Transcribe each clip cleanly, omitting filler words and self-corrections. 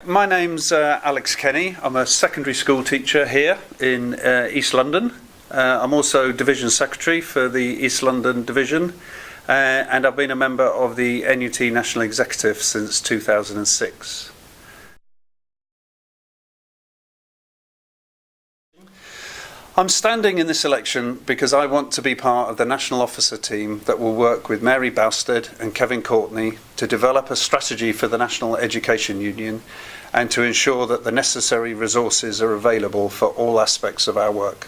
My name's Alex Kenny. I'm a secondary school teacher here in East London. I'm also Division Secretary for the East London Division, and I've been a member of the NUT National Executive since 2006. I'm standing in this election because I want to be part of the national officer team that will work with Mary Bousted and Kevin Courtney to develop a strategy for the National Education Union and to ensure that the necessary resources are available for all aspects of our work.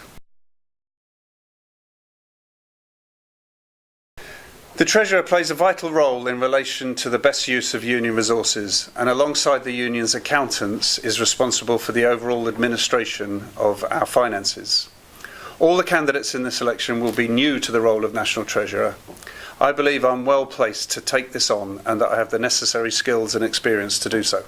The Treasurer plays a vital role in relation to the best use of union resources, and alongside the union's accountants is responsible for the overall administration of our finances. All the candidates in this election will be new to the role of National Treasurer. I believe I'm well placed to take this on and that I have the necessary skills and experience to do so.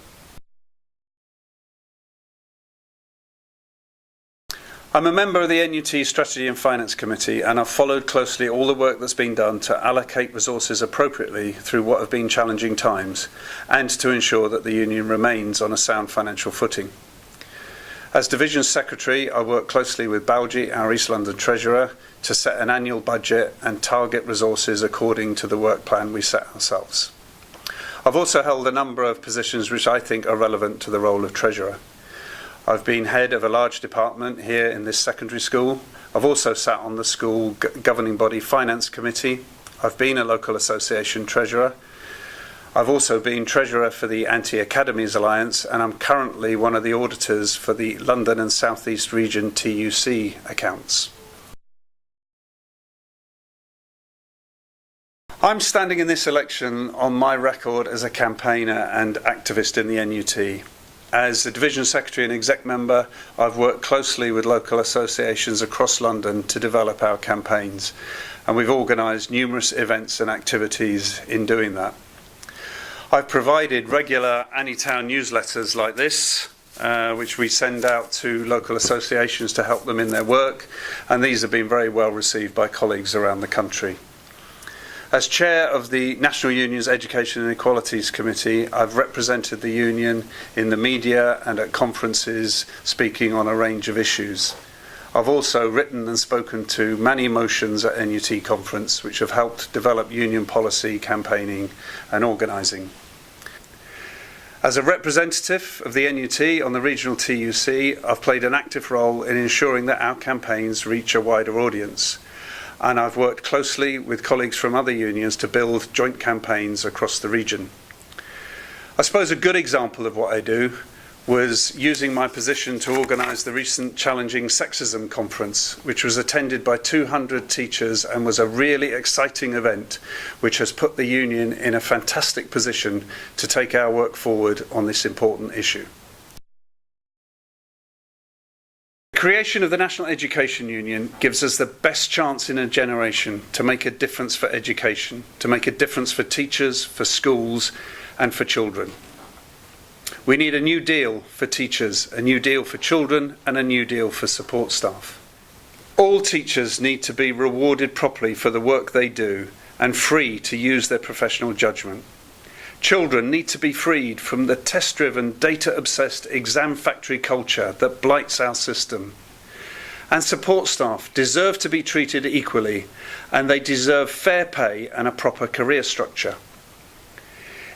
I'm a member of the NUT Strategy and Finance Committee, and I've followed closely all the work that's been done to allocate resources appropriately through what have been challenging times and to ensure that the union remains on a sound financial footing. As Division Secretary, I work closely with Balji, our East London Treasurer, to set an annual budget and target resources according to the work plan we set ourselves. I've also held a number of positions which I think are relevant to the role of Treasurer. I've been head of a large department here in this secondary school. I've also sat on the school governing body finance committee. I've been a local association treasurer. I've also been treasurer for the Anti-Academies Alliance, and I'm currently one of the auditors for the London and South East Region TUC accounts. I'm standing in this election on my record as a campaigner and activist in the NUT. As a Division Secretary and Exec Member, I've worked closely with local associations across London to develop our campaigns, and we've organised numerous events and activities in doing that. I've provided regular Anytown newsletters like this, which we send out to local associations to help them in their work, and these have been very well received by colleagues around the country. As Chair of the National Union's Education and Equalities Committee, I've represented the union in the media and at conferences speaking on a range of issues. I've also written and spoken to many motions at NUT conference which have helped develop union policy, campaigning and organising. As a representative of the NUT on the regional TUC, I've played an active role in ensuring that our campaigns reach a wider audience. And I've worked closely with colleagues from other unions to build joint campaigns across the region. I suppose a good example of what I do was using my position to organise the recent Challenging Sexism conference, which was attended by 200 teachers and was a really exciting event which has put the union in a fantastic position to take our work forward on this important issue. The creation of the National Education Union gives us the best chance in a generation to make a difference for education, to make a difference for teachers, for schools and for children. We need a new deal for teachers, a new deal for children and a new deal for support staff. All teachers need to be rewarded properly for the work they do and free to use their professional judgment. Children need to be freed from the test-driven, data-obsessed exam factory culture that blights our system. And support staff deserve to be treated equally, and they deserve fair pay and a proper career structure.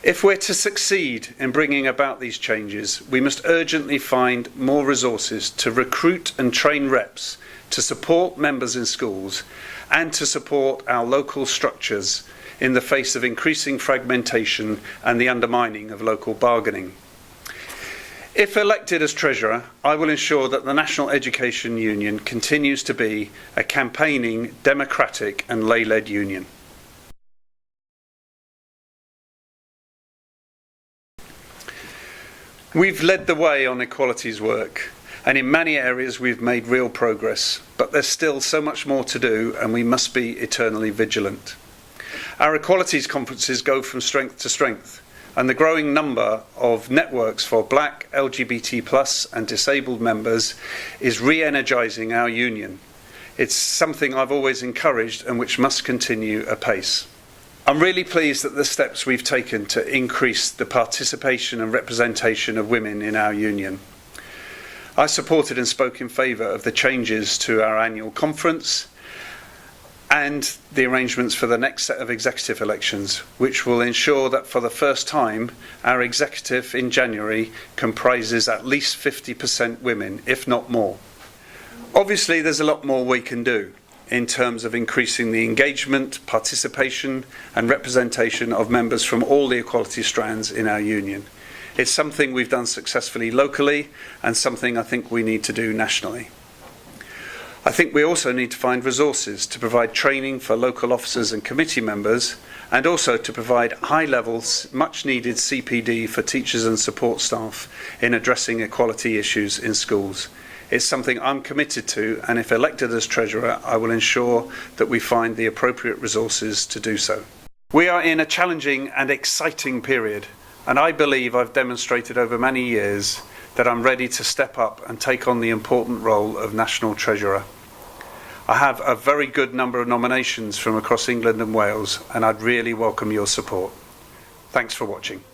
If we're to succeed in bringing about these changes, we must urgently find more resources to recruit and train reps, to support members in schools, and to support our local structures in the face of increasing fragmentation and the undermining of local bargaining. If elected as Treasurer, I will ensure that the National Education Union continues to be a campaigning, democratic and lay-led union. We've led the way on equalities work, and in many areas we've made real progress, but there's still so much more to do and we must be eternally vigilant. Our equalities conferences go from strength to strength, and the growing number of networks for Black, LGBT+ and disabled members is re-energising our union. It's something I've always encouraged and which must continue apace. I'm really pleased that the steps we've taken to increase the participation and representation of women in our union. I supported and spoke in favour of the changes to our annual conference and the arrangements for the next set of executive elections, which will ensure that for the first time our executive in January comprises at least 50% women, if not more. Obviously there's a lot more we can do in terms of increasing the engagement, participation and representation of members from all the equality strands in our union. It's something we've done successfully locally and something I think we need to do nationally. I think we also need to find resources to provide training for local officers and committee members, and also to provide high levels, much needed CPD for teachers and support staff in addressing equality issues in schools. It's something I'm committed to, and if elected as Treasurer, I will ensure that we find the appropriate resources to do so. We are in a challenging and exciting period, and I believe I've demonstrated over many years that I'm ready to step up and take on the important role of National Treasurer. I have a very good number of nominations from across England and Wales, and I'd really welcome your support. Thanks for watching.